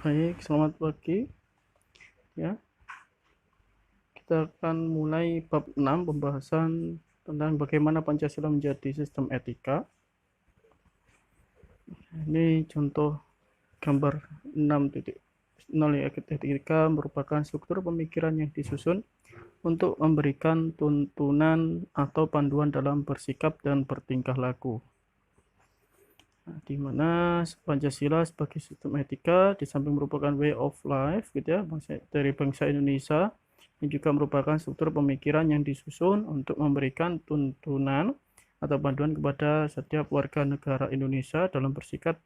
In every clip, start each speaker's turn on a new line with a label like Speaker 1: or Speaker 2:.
Speaker 1: Baik, selamat pagi. Ya, kita akan mulai bab 6 pembahasan tentang bagaimana Pancasila menjadi sistem etika. Ini contoh gambar 6.0 ya. Etika merupakan struktur pemikiran yang disusun untuk memberikan tuntunan atau panduan dalam bersikap dan bertingkah laku. Nah, di mana Pancasila sebagai sistem etika di samping merupakan way of life gitu ya dari bangsa Indonesia, ini juga merupakan struktur pemikiran yang disusun untuk memberikan tuntunan atau panduan kepada setiap warga negara Indonesia dalam bersikap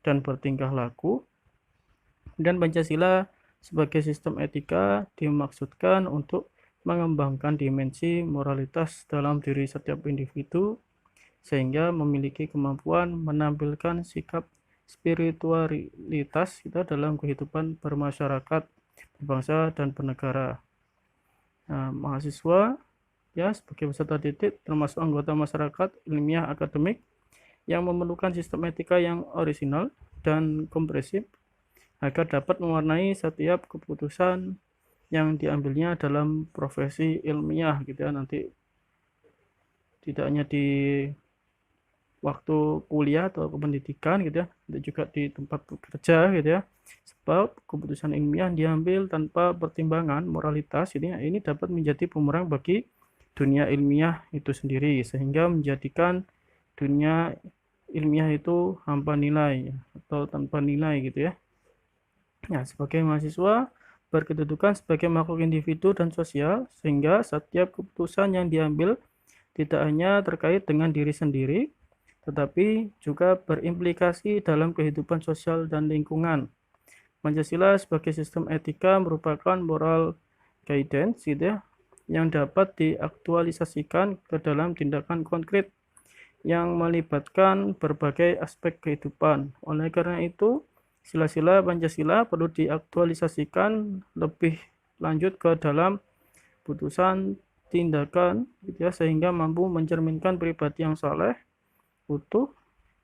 Speaker 1: dan bertingkah laku. Dan Pancasila sebagai sistem etika dimaksudkan untuk mengembangkan dimensi moralitas dalam diri setiap individu sehingga memiliki kemampuan menampilkan sikap spiritualitas kita dalam kehidupan bermasyarakat, berbangsa, dan bernegara. Nah, mahasiswa ya sebagai peserta didik termasuk anggota masyarakat ilmiah akademik yang memerlukan sistem etika yang orisinal dan komprehensif agar dapat mewarnai setiap keputusan yang diambilnya dalam profesi ilmiah gitu ya, nanti tidak hanya di waktu kuliah atau pendidikan gitu ya, dan juga di tempat bekerja gitu ya. Sebab keputusan ilmiah diambil tanpa pertimbangan moralitas ini dapat menjadi bumerang bagi dunia ilmiah itu sendiri sehingga menjadikan dunia ilmiah itu hampa nilai atau tanpa nilai gitu ya. Nah, sebagai mahasiswa berkedudukan sebagai makhluk individu dan sosial sehingga setiap keputusan yang diambil tidak hanya terkait dengan diri sendiri tetapi juga berimplikasi dalam kehidupan sosial dan lingkungan. Pancasila sebagai sistem etika merupakan moral guidance gitu ya, yang dapat diaktualisasikan ke dalam tindakan konkret yang melibatkan berbagai aspek kehidupan. Oleh karena itu, sila-sila Pancasila perlu diaktualisasikan lebih lanjut ke dalam putusan tindakan gitu ya, sehingga mampu mencerminkan pribadi yang saleh, utuh,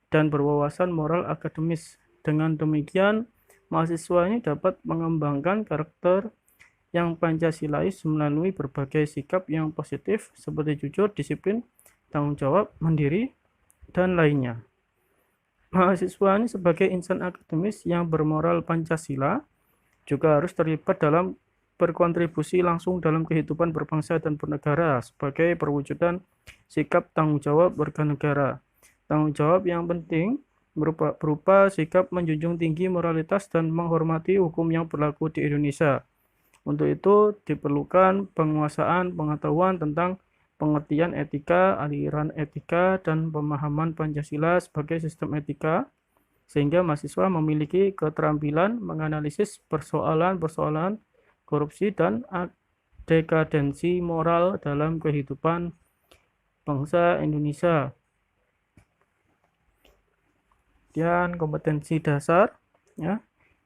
Speaker 1: dan berwawasan moral akademis. Dengan demikian, mahasiswa ini dapat mengembangkan karakter yang Pancasilais melalui berbagai sikap yang positif seperti jujur, disiplin, tanggung jawab, mandiri, dan lainnya. Mahasiswa ini sebagai insan akademis yang bermoral Pancasila juga harus terlibat dalam berkontribusi langsung dalam kehidupan berbangsa dan bernegara sebagai perwujudan sikap tanggung jawab warga negara. Tanggung jawab yang penting berupa sikap menjunjung tinggi moralitas dan menghormati hukum yang berlaku di Indonesia. Untuk itu diperlukan penguasaan pengetahuan tentang pengertian etika, aliran etika, dan pemahaman Pancasila sebagai sistem etika, sehingga mahasiswa memiliki keterampilan menganalisis persoalan-persoalan korupsi dan dekadensi moral dalam kehidupan bangsa Indonesia. Dan kompetensi dasar ya,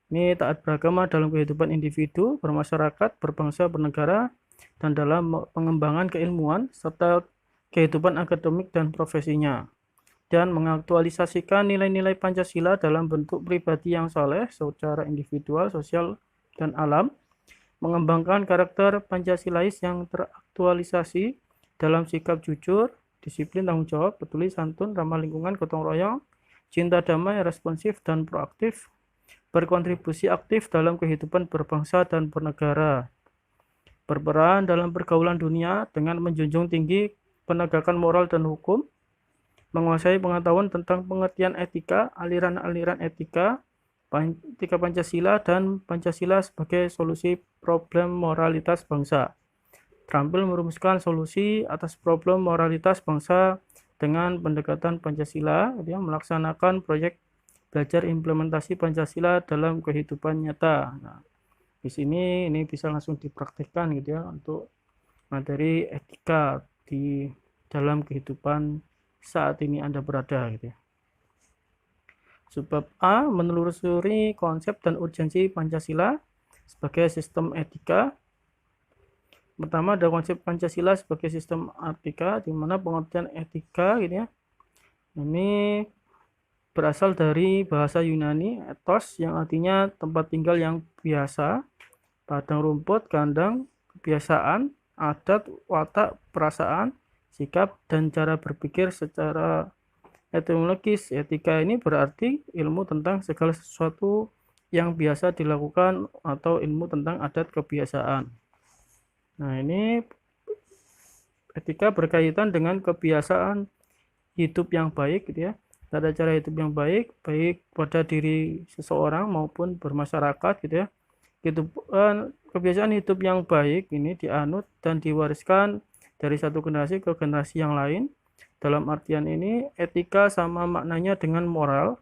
Speaker 1: ini taat beragama dalam kehidupan individu, bermasyarakat, berbangsa, bernegara, dan dalam pengembangan keilmuan serta kehidupan akademik dan profesinya. Dan mengaktualisasikan nilai-nilai Pancasila dalam bentuk pribadi yang saleh secara individual, sosial, dan alam. Mengembangkan karakter Pancasilais yang teraktualisasi dalam sikap jujur, disiplin, tanggung jawab, peduli, santun, ramah lingkungan, gotong royong, cinta damai, responsif, dan proaktif, berkontribusi aktif dalam kehidupan berbangsa dan bernegara, berperan dalam pergaulan dunia dengan menjunjung tinggi penegakan moral dan hukum, menguasai pengetahuan tentang pengertian etika, aliran-aliran etika Pancasila, dan Pancasila sebagai solusi problem moralitas bangsa. Terampil merumuskan solusi atas problem moralitas bangsa dengan pendekatan Pancasila, dia melaksanakan proyek belajar implementasi Pancasila dalam kehidupan nyata. Nah, di sini ini bisa langsung dipraktikkan gitu ya untuk materi etika di dalam kehidupan saat ini Anda berada gitu ya. Sebab A, menelusuri konsep dan urgensi Pancasila sebagai sistem etika. Pertama ada konsep Pancasila sebagai sistem etika, di mana pengertian etika gitu ya. Ini berasal dari bahasa Yunani ethos yang artinya tempat tinggal yang biasa, padang rumput, kandang, kebiasaan, adat, watak, perasaan, sikap, dan cara berpikir secara etimologis. Etika ini berarti ilmu tentang segala sesuatu yang biasa dilakukan atau ilmu tentang adat kebiasaan. Nah, ini etika berkaitan dengan kebiasaan hidup yang baik gitu ya. Tata cara hidup yang baik, baik pada diri seseorang maupun bermasyarakat gitu ya. Kebiasaan hidup yang baik ini dianut dan diwariskan dari satu generasi ke generasi yang lain. Dalam artian ini, etika sama maknanya dengan moral.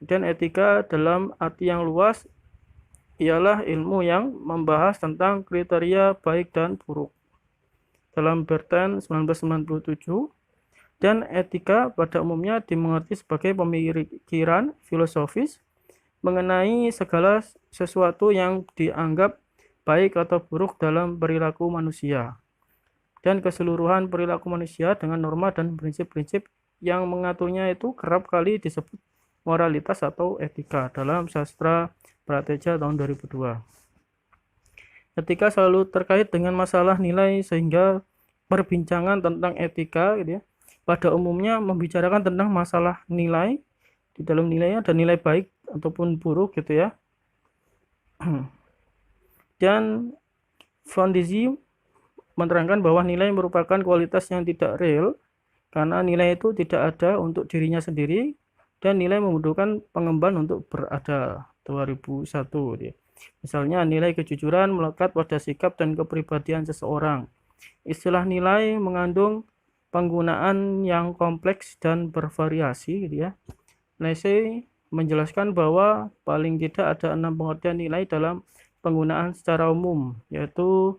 Speaker 1: Dan etika dalam arti yang luas ialah ilmu yang membahas tentang kriteria baik dan buruk. Dalam Bertrand 1997, dan etika pada umumnya dimengerti sebagai pemikiran filosofis mengenai segala sesuatu yang dianggap baik atau buruk dalam perilaku manusia dan keseluruhan perilaku manusia dengan norma dan prinsip-prinsip yang mengaturnya itu kerap kali disebut moralitas atau etika dalam sastra Prateja tahun 2002. Etika selalu terkait dengan masalah nilai sehingga perbincangan tentang etika gitu ya, pada umumnya membicarakan tentang masalah nilai. Di dalam nilainya ada nilai baik ataupun buruk gitu ya. Dan Fondisi menerangkan bahwa nilai merupakan kualitas yang tidak real karena nilai itu tidak ada untuk dirinya sendiri dan nilai membutuhkan pengemban untuk berada. 2001 dia. Misalnya nilai kejujuran melekat pada sikap dan kepribadian seseorang. Istilah nilai mengandung penggunaan yang kompleks dan bervariasi gitu ya. Lacey menjelaskan bahwa paling tidak ada 6 pengertian nilai dalam penggunaan secara umum, yaitu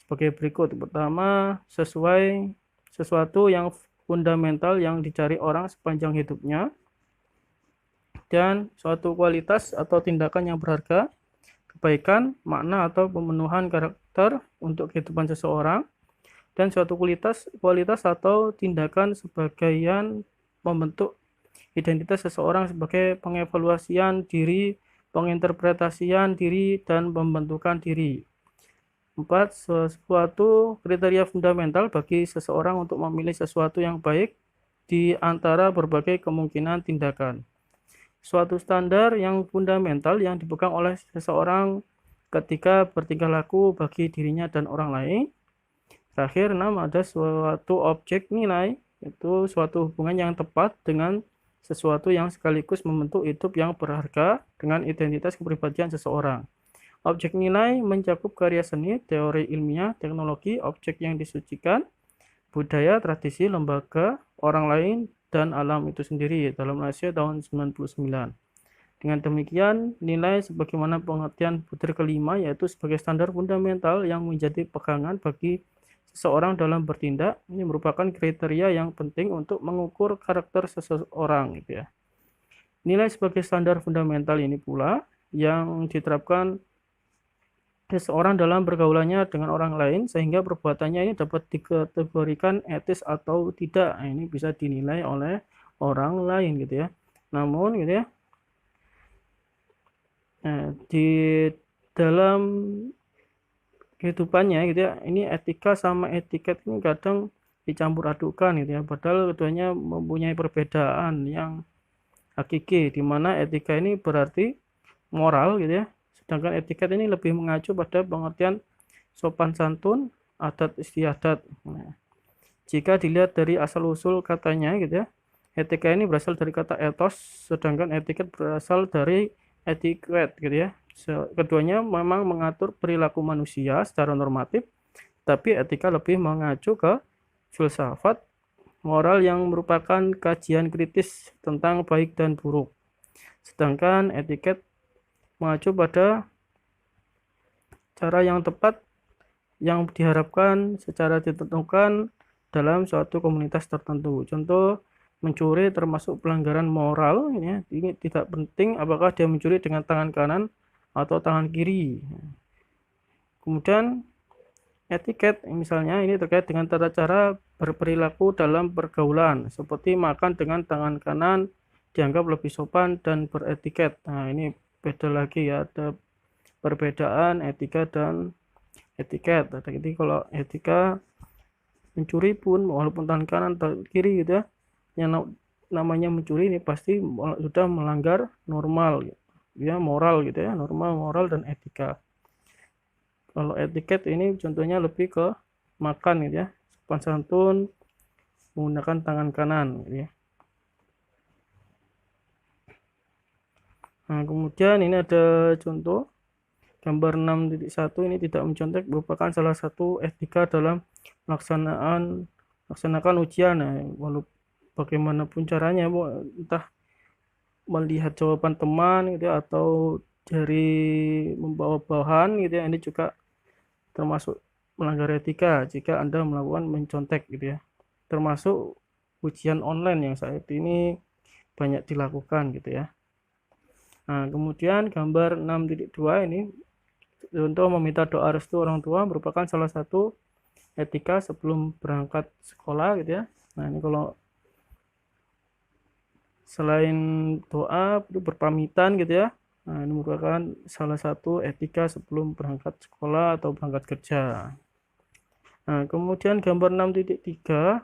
Speaker 1: sebagai berikut. Pertama, sesuatu yang fundamental yang dicari orang sepanjang hidupnya, dan suatu kualitas atau tindakan yang berharga, kebaikan, makna atau pemenuhan karakter untuk kehidupan seseorang, dan suatu kualitas atau tindakan sebagian membentuk identitas seseorang sebagai pengevaluasian diri, penginterpretasian diri, dan pembentukan diri. 4. Sesuatu kriteria fundamental bagi seseorang untuk memilih sesuatu yang baik di antara berbagai kemungkinan tindakan. Suatu standar yang fundamental yang dipegang oleh seseorang ketika bertingkah laku bagi dirinya dan orang lain. Terakhir, 6. Ada suatu objek nilai, yaitu suatu hubungan yang tepat dengan sesuatu yang sekaligus membentuk hidup yang berharga dengan identitas kepribadian seseorang. Objek nilai mencakup karya seni, teori ilmiah, teknologi, objek yang disucikan, budaya, tradisi, lembaga, orang lain, dan alam itu sendiri dalam Asia tahun 99. Dengan demikian, nilai sebagaimana pengertian butir kelima yaitu sebagai standar fundamental yang menjadi pegangan bagi seseorang dalam bertindak. Ini merupakan kriteria yang penting untuk mengukur karakter seseorang gitu ya. Nilai sebagai standar fundamental ini pula yang diterapkan seseorang dalam pergaulannya dengan orang lain sehingga perbuatannya ini dapat dikategorikan etis atau tidak. Nah, ini bisa dinilai oleh orang lain gitu ya. Namun gitu ya, di dalam kehidupannya gitu ya, ini etika sama etiket ini kadang dicampur adukan gitu ya, padahal keduanya mempunyai perbedaan yang hakiki, di mana etika ini berarti moral gitu ya, sedangkan etiket ini lebih mengacu pada pengertian sopan santun, adat istiadat. Nah, jika dilihat dari asal usul katanya gitu ya, etika ini berasal dari kata ethos, sedangkan etiket berasal dari etiquette gitu ya. Keduanya memang mengatur perilaku manusia secara normatif, tapi etika lebih mengacu ke filsafat moral yang merupakan kajian kritis tentang baik dan buruk. Sedangkan etiket mengacu pada cara yang tepat yang diharapkan secara ditentukan dalam suatu komunitas tertentu. Contoh, mencuri termasuk pelanggaran moral ya. Ini tidak penting apakah dia mencuri dengan tangan kanan atau tangan kiri. Kemudian etiket misalnya ini terkait dengan tata cara berperilaku dalam pergaulan, seperti makan dengan tangan kanan dianggap lebih sopan dan beretiket. Nah, ini beda lagi ya, ada perbedaan etika dan etiket. Jadi kalau etika, mencuri pun walaupun tangan kanan atau kiri gitu ya, yang namanya mencuri ini pasti sudah melanggar normal ya, moral gitu ya, normal, moral, dan etika. Kalau etiket ini contohnya lebih ke makan gitu ya, sopan santun menggunakan tangan kanan gitu ya. Nah, kemudian ini ada contoh gambar 6.1, ini tidak mencontek merupakan salah satu etika dalam melaksanakan ujian. Nah, walaupun bagaimanapun caranya, entah melihat jawaban teman gitu ya, atau dari membawa bahan gitu ya, ini juga termasuk melanggar etika jika Anda melakukan mencontek gitu ya, termasuk ujian online yang saat ini banyak dilakukan gitu ya. Nah, kemudian gambar 6.2 ini contoh meminta doa restu orang tua merupakan salah satu etika sebelum berangkat sekolah gitu ya. Nah, ini kalau selain doa berpamitan gitu ya, nah ini merupakan salah satu etika sebelum berangkat sekolah atau berangkat kerja. Nah, kemudian gambar 6.3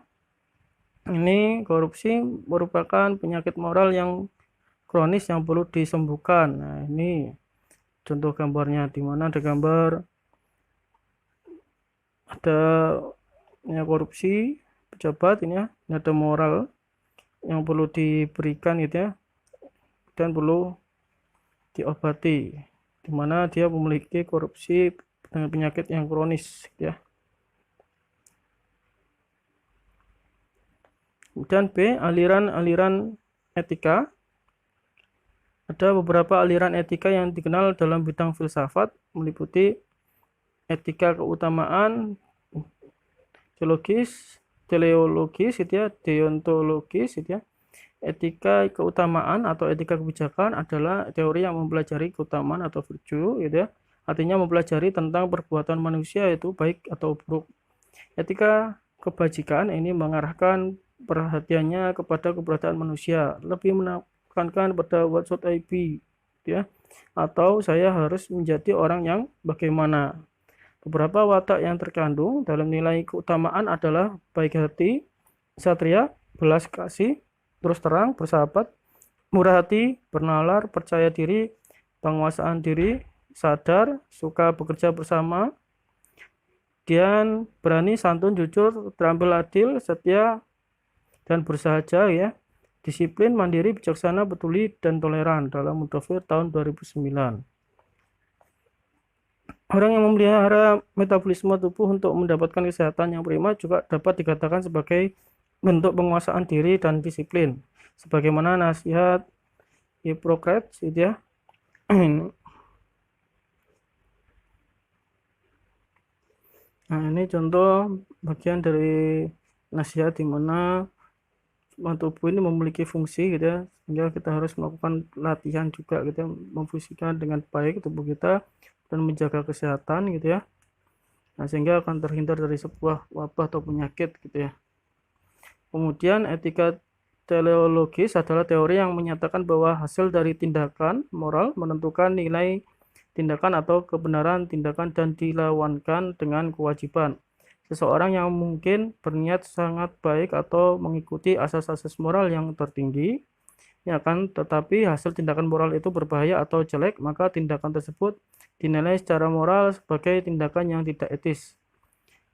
Speaker 1: ini korupsi merupakan penyakit moral yang kronis yang perlu disembuhkan. Nah, ini contoh gambarnya, di mana ada gambar ada ya, korupsi pejabat ini ya, ini ada moral yang perlu diberikan gitu ya, dan perlu diobati, di mana dia memiliki korupsi dengan penyakit yang kronis ya. Kemudian B, aliran-aliran etika. Ada beberapa aliran etika yang dikenal dalam bidang filsafat, meliputi etika keutamaan, teleologis gitu ya, deontologis gitu ya. Etika keutamaan atau etika kebijakan adalah teori yang mempelajari keutamaan atau virtue gitu ya. Artinya mempelajari tentang perbuatan manusia itu baik atau buruk. Etika kebajikan ini mengarahkan perhatiannya kepada keberadaan manusia, lebih menekankan pada what should I be ya, atau saya harus menjadi orang yang bagaimana. Beberapa watak yang terkandung dalam nilai keutamaan adalah baik hati, satria, belas kasih, terus terang, bersahabat, murah hati, bernalar, percaya diri, penguasaan diri, sadar, suka bekerja bersama, dan berani, santun, jujur, terampil, adil, setia, dan bersahaja ya, disiplin, mandiri, bijaksana, peduli, dan toleran dalam Mudofir tahun 2009. Orang yang memelihara metabolisme tubuh untuk mendapatkan kesehatan yang prima juga dapat dikatakan sebagai bentuk penguasaan diri dan disiplin. Sebagaimana nasihat Hippocrates gitu ya. Nah, ini contoh bagian dari nasihat di mana tubuh ini memiliki fungsi gitu ya, sehingga kita harus melakukan latihan juga gitu ya, memfungsikan dengan baik tubuh kita dan menjaga kesehatan gitu ya. Nah, sehingga akan terhindar dari sebuah wabah atau penyakit gitu ya. Kemudian etika teleologis adalah teori yang menyatakan bahwa hasil dari tindakan moral menentukan nilai tindakan atau kebenaran tindakan dan dilawankan dengan kewajiban. Seseorang yang mungkin berniat sangat baik atau mengikuti asas-asas moral yang tertinggi, ya kan, tetapi hasil tindakan moral itu berbahaya atau jelek, maka tindakan tersebut dinilai secara moral sebagai tindakan yang tidak etis.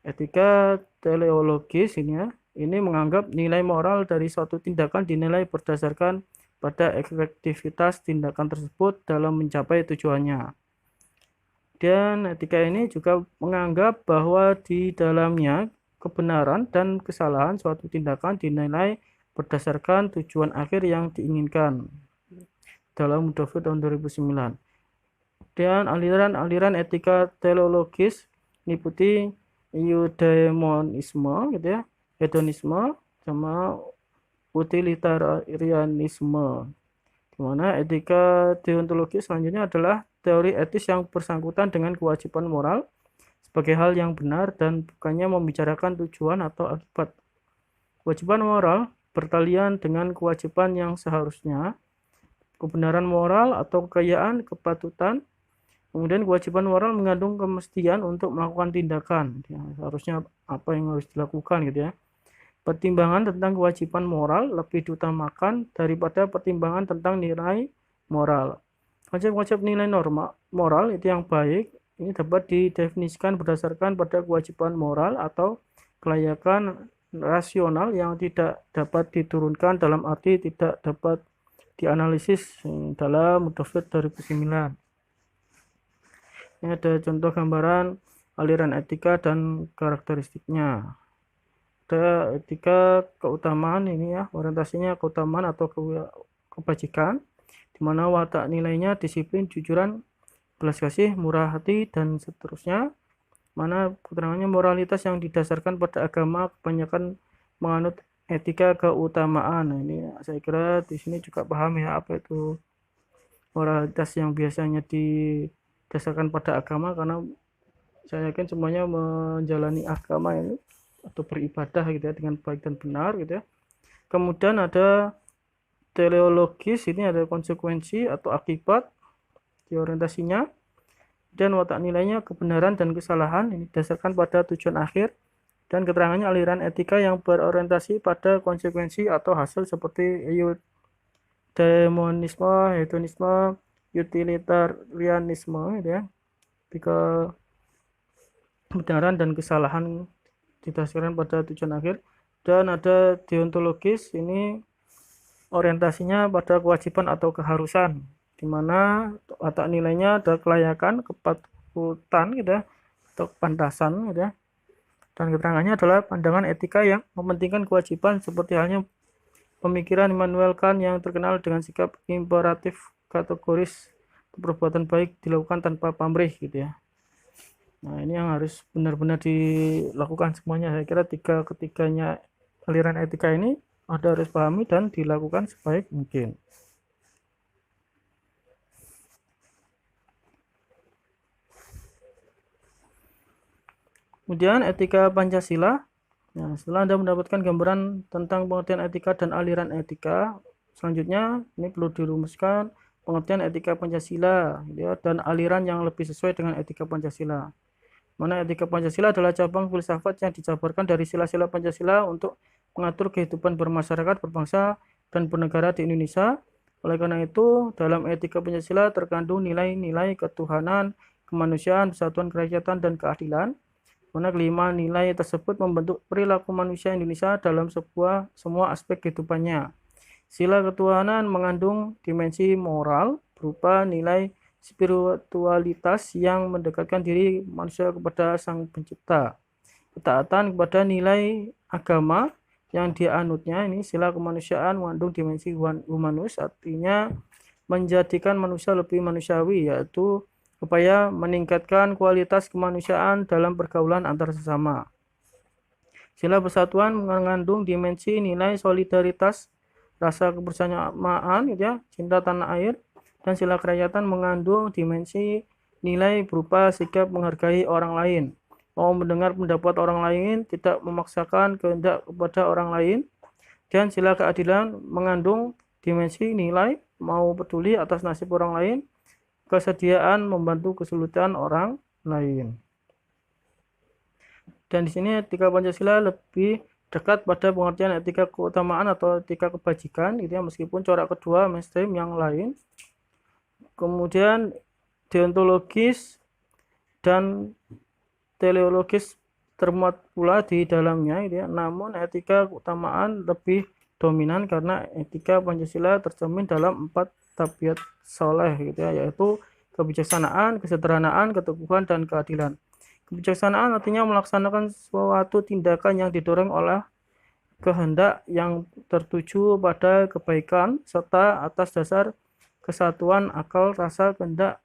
Speaker 1: Etika teleologis ini menganggap nilai moral dari suatu tindakan dinilai berdasarkan pada efektivitas tindakan tersebut dalam mencapai tujuannya. Dan etika ini juga menganggap bahwa di dalamnya kebenaran dan kesalahan suatu tindakan dinilai berdasarkan tujuan akhir yang diinginkan dalam Mudofir tahun 2009. Dan aliran-aliran etika teleologis meliputi eudaimonisme gitu ya, hedonisme, sama utilitarianisme. Di mana etika deontologis selanjutnya adalah teori etis yang bersangkutan dengan kewajiban moral sebagai hal yang benar dan bukannya membicarakan tujuan atau akibat. Kewajiban moral bertalian dengan kewajiban yang seharusnya, kebenaran moral atau kekayaan, kepatutan. Kemudian kewajiban moral mengandung kemestian untuk melakukan tindakan, ya, seharusnya apa yang harus dilakukan gitu ya. Pertimbangan tentang kewajiban moral lebih diutamakan daripada pertimbangan tentang nilai moral. Konsep-konsep nilai norma moral itu yang baik ini dapat didefinisikan berdasarkan pada kewajiban moral atau kelayakan rasional yang tidak dapat diturunkan, dalam arti tidak dapat dianalisis dalam Mudofir 2009. Ini ada contoh gambaran aliran etika dan karakteristiknya. Ada etika keutamaan ini ya, orientasinya keutamaan atau kebajikan, di mana watak nilainya disiplin, jujuran, belas kasih, murah hati, dan seterusnya. Mana keterangannya moralitas yang didasarkan pada agama kebanyakan menganut etika keutamaan. Nah, ini saya kira di sini juga paham ya apa itu moralitas yang biasanya didasarkan pada agama, karena saya yakin semuanya menjalani agama ini atau beribadah gitu ya dengan baik dan benar gitu ya. Kemudian ada teleologis, ini ada konsekuensi atau akibat di orientasinya, dan watak nilainya kebenaran dan kesalahan, ini didasarkan pada tujuan akhir, dan keterangannya aliran etika yang berorientasi pada konsekuensi atau hasil seperti eudemonisme, hedonisme, utilitarianisme gitu ya. Jika kebenaran dan kesalahan didasarkan pada tujuan akhir. Dan ada deontologis, ini orientasinya pada kewajiban atau keharusan, di mana watak nilainya ada kelayakan, kepatutan gitu ya, atau kepantasan gitu ya. Dan keterangannya adalah pandangan etika yang mementingkan kewajiban, seperti halnya pemikiran Immanuel Kant yang terkenal dengan sikap imperatif kategoris, perbuatan baik dilakukan tanpa pamrih gitu ya. Nah, ini yang harus benar-benar dilakukan semuanya. Saya kira ketiganya aliran etika ini harus pahami dan dilakukan sebaik mungkin. Kemudian etika Pancasila. Nah, setelah Anda mendapatkan gambaran tentang pengertian etika dan aliran etika, selanjutnya ini perlu dirumuskan pengertian etika Pancasila ya, dan aliran yang lebih sesuai dengan etika Pancasila. Mana etika Pancasila adalah cabang filsafat yang dijabarkan dari sila-sila Pancasila untuk mengatur kehidupan bermasyarakat, berbangsa, dan bernegara di Indonesia. Oleh karena itu, dalam etika Pancasila terkandung nilai-nilai ketuhanan, kemanusiaan, persatuan kerakyatan, dan keadilan. Mana kelima nilai tersebut membentuk perilaku manusia Indonesia dalam semua aspek kehidupannya. Sila ketuhanan mengandung dimensi moral berupa nilai spiritualitas yang mendekatkan diri manusia kepada Sang Pencipta. Ketaatan kepada nilai agama yang dianutnya, ini sila kemanusiaan mengandung dimensi humanus, artinya menjadikan manusia lebih manusiawi, yaitu upaya meningkatkan kualitas kemanusiaan dalam pergaulan antar sesama. Sila persatuan mengandung dimensi nilai solidaritas, rasa kebersamaan gitu ya, cinta tanah air. Dan sila kerakyatan mengandung dimensi nilai berupa sikap menghargai orang lain, mau mendengar pendapat orang lain, tidak memaksakan kehendak kepada orang lain. Dan sila keadilan mengandung dimensi nilai mau peduli atas nasib orang lain, kesediaan membantu kesulitan orang lain. Dan di sini etika Pancasila lebih dekat pada pengertian etika keutamaan atau etika kebajikan gitu ya, meskipun corak kedua mainstream yang lain. Kemudian deontologis dan teleologis termuat pula di dalamnya gitu ya. Namun etika keutamaan lebih dominan karena etika Pancasila tercermin dalam 4 tabiat soleh gitu ya, yaitu kebijaksanaan, kesederhanaan, keteguhan, dan keadilan. Kebijaksanaan artinya melaksanakan suatu tindakan yang didorong oleh kehendak yang tertuju pada kebaikan serta atas dasar kesatuan akal, rasa, kehendak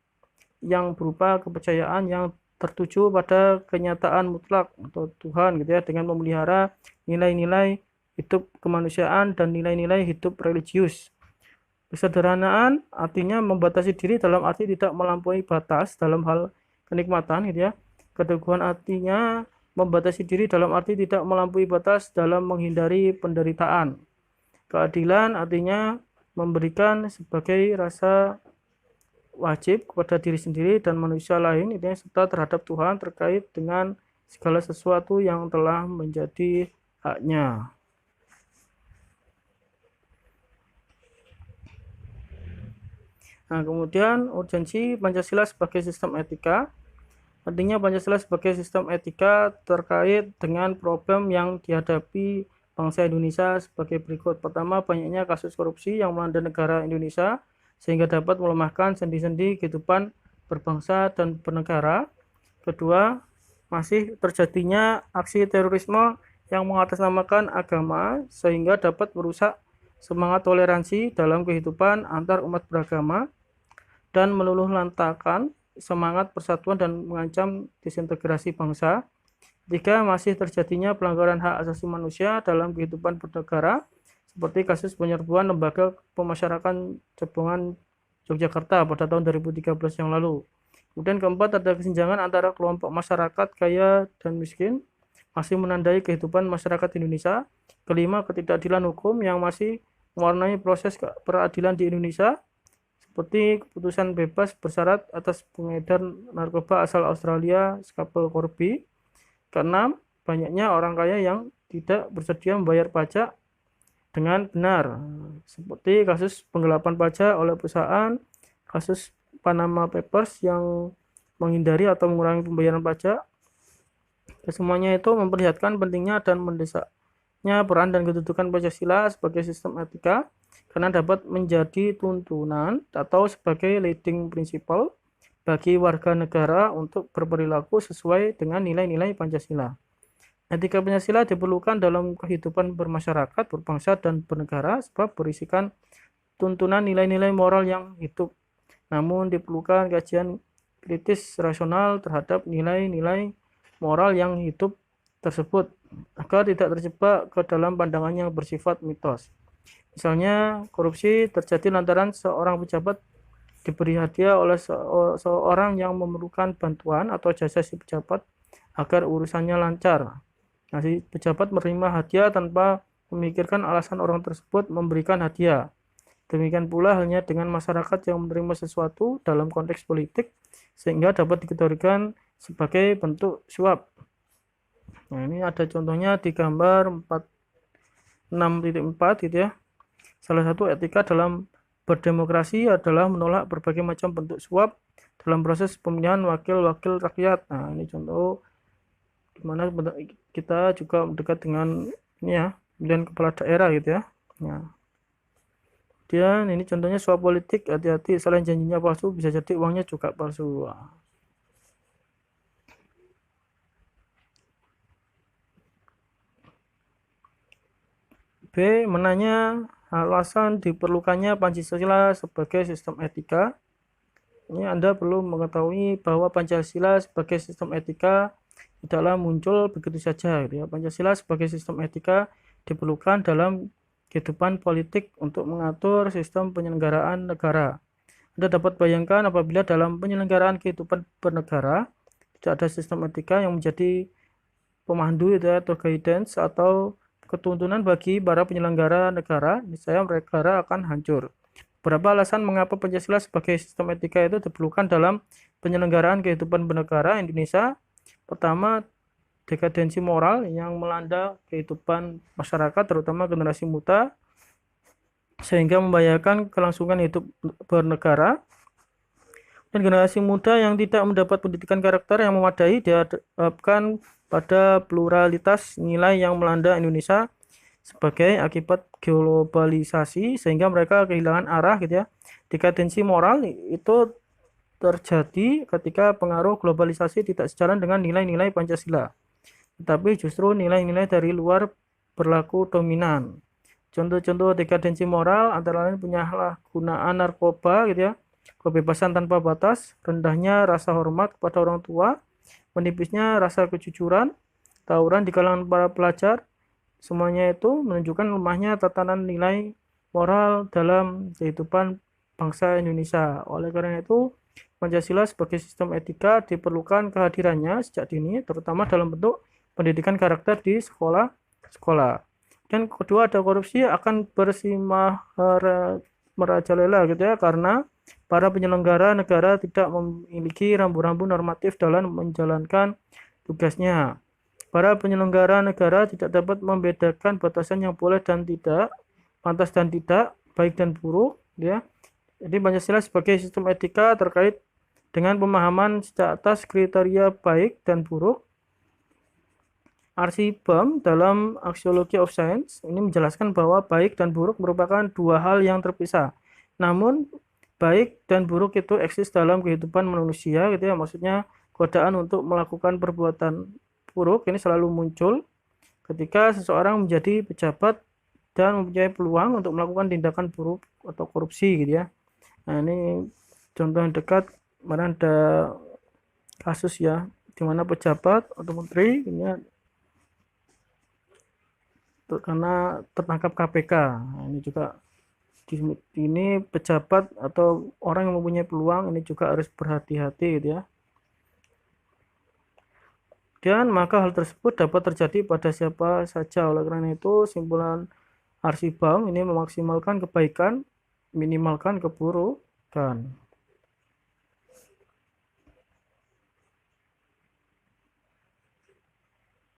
Speaker 1: yang berupa kepercayaan yang tertuju pada kenyataan mutlak atau Tuhan gitu ya, dengan memelihara nilai-nilai hidup kemanusiaan dan nilai-nilai hidup religius. Kesederhanaan artinya membatasi diri dalam arti tidak melampaui batas dalam hal kenikmatan gitu ya. Keteguhan artinya membatasi diri dalam arti tidak melampaui batas dalam menghindari penderitaan. Keadilan artinya memberikan sebagai rasa wajib kepada diri sendiri dan manusia lain, ini serta terhadap Tuhan terkait dengan segala sesuatu yang telah menjadi haknya. Nah, kemudian urgensi Pancasila sebagai sistem etika. Artinya Pancasila sebagai sistem etika terkait dengan problem yang dihadapi bangsa Indonesia sebagai berikut. Pertama, banyaknya kasus korupsi yang melanda negara Indonesia sehingga dapat melemahkan sendi-sendi kehidupan berbangsa dan bernegara. Kedua, masih terjadinya aksi terorisme yang mengatasnamakan agama sehingga dapat merusak semangat toleransi dalam kehidupan antar umat beragama dan meluluhlantakan semangat persatuan dan mengancam disintegrasi bangsa. Jika masih terjadinya pelanggaran hak asasi manusia dalam kehidupan bernegara, seperti kasus penyerbuan lembaga pemasyarakatan Cepongan Yogyakarta pada tahun 2013 yang lalu. Kemudian keempat, ada kesenjangan antara kelompok masyarakat kaya dan miskin masih menandai kehidupan masyarakat Indonesia. Kelima, ketidakadilan hukum yang masih mewarnai proses peradilan di Indonesia, seperti keputusan bebas bersyarat atas pengedar narkoba asal Australia Skapel Corby. Keenam, banyaknya orang kaya yang tidak bersedia membayar pajak dengan benar, seperti kasus penggelapan pajak oleh perusahaan, kasus Panama Papers yang menghindari atau mengurangi pembayaran pajak. Semuanya itu memperlihatkan pentingnya dan mendesaknya peran dan kedudukan Pancasila sebagai sistem etika, karena dapat menjadi tuntunan atau sebagai leading principle bagi warga negara untuk berperilaku sesuai dengan nilai-nilai Pancasila. Etika Pancasila diperlukan dalam kehidupan bermasyarakat, berbangsa, dan bernegara sebab berisikan tuntunan nilai-nilai moral yang hidup. Namun diperlukan kajian kritis rasional terhadap nilai-nilai moral yang hidup tersebut agar tidak terjebak ke dalam pandangan yang bersifat mitos. Misalnya, korupsi terjadi lantaran seorang pejabat diberi hadiah oleh seorang yang memerlukan bantuan atau jasa si pejabat agar urusannya lancar. Nah, si pejabat menerima hadiah tanpa memikirkan alasan orang tersebut memberikan hadiah. Demikian pula halnya dengan masyarakat yang menerima sesuatu dalam konteks politik sehingga dapat dikategorikan sebagai bentuk suap. Nah, ini ada contohnya di gambar 6.4 gitu ya. Salah satu etika dalam berdemokrasi adalah menolak berbagai macam bentuk suap dalam proses pemilihan wakil-wakil rakyat. Nah, ini contoh dimana kita juga dekat dengan ini ya, pemilihan kepala daerah gitu ya. Nah, kemudian ini contohnya suap politik, hati-hati selain janjinya palsu bisa jadi uangnya juga palsu. B. Menanya alasan diperlukannya Pancasila sebagai sistem etika. Ini Anda perlu mengetahui bahwa Pancasila sebagai sistem etika tidaklah muncul begitu saja. Ya. Pancasila sebagai sistem etika diperlukan dalam kehidupan politik untuk mengatur sistem penyelenggaraan negara. Anda dapat bayangkan apabila dalam penyelenggaraan kehidupan bernegara tidak ada sistem etika yang menjadi pemandu atau guidance atau ketuntunan bagi para penyelenggara negara, niscaya negara akan hancur. Beberapa alasan mengapa Pancasila sebagai sistem etika itu diperlukan dalam penyelenggaraan kehidupan bernegara Indonesia. Pertama, dekadensi moral yang melanda kehidupan masyarakat, terutama generasi muda, sehingga membahayakan kelangsungan hidup bernegara. Dan generasi muda yang tidak mendapat pendidikan karakter yang memadai dihadapkan pada pluralitas nilai yang melanda Indonesia sebagai akibat globalisasi sehingga mereka kehilangan arah gitu ya. Dekadensi moral itu terjadi ketika pengaruh globalisasi tidak sejalan dengan nilai-nilai Pancasila, tetapi justru nilai-nilai dari luar berlaku dominan. Contoh-contoh dekadensi moral antara lain penyalahgunaan narkoba gitu ya, kebebasan tanpa batas, rendahnya rasa hormat kepada orang tua, menipisnya rasa kejujuran, tawuran di kalangan para pelajar. Semuanya itu menunjukkan lemahnya tatanan nilai moral dalam kehidupan bangsa Indonesia. Oleh karena itu, Pancasila sebagai sistem etika diperlukan kehadirannya sejak dini, terutama dalam bentuk pendidikan karakter di sekolah-sekolah. Dan kedua ada korupsi akan merajalela gitu ya, karena para penyelenggara negara tidak memiliki rambu-rambu normatif dalam menjalankan tugasnya. Para penyelenggara negara tidak dapat membedakan batasan yang boleh dan tidak, pantas dan tidak, baik dan buruk, ya. Jadi Pancasila sebagai sistem etika terkait dengan pemahaman atas kriteria baik dan buruk. Arsipem dalam Axiology of Science ini menjelaskan bahwa baik dan buruk merupakan dua hal yang terpisah. Namun baik dan buruk itu eksis dalam kehidupan manusia gitu ya. Maksudnya godaan untuk melakukan perbuatan buruk ini selalu muncul ketika seseorang menjadi pejabat dan mempunyai peluang untuk melakukan tindakan buruk atau korupsi gitu ya. Nah, ini contoh yang dekat, kemarin ada kasus ya, di mana pejabat atau menteri ini karena tertangkap KPK. Nah, ini juga ini pejabat atau orang yang mempunyai peluang ini juga harus berhati-hati gitu ya. Dan maka hal tersebut dapat terjadi pada siapa saja. Oleh karena itu, simpulan Arsipem ini memaksimalkan kebaikan, minimalkan keburukan.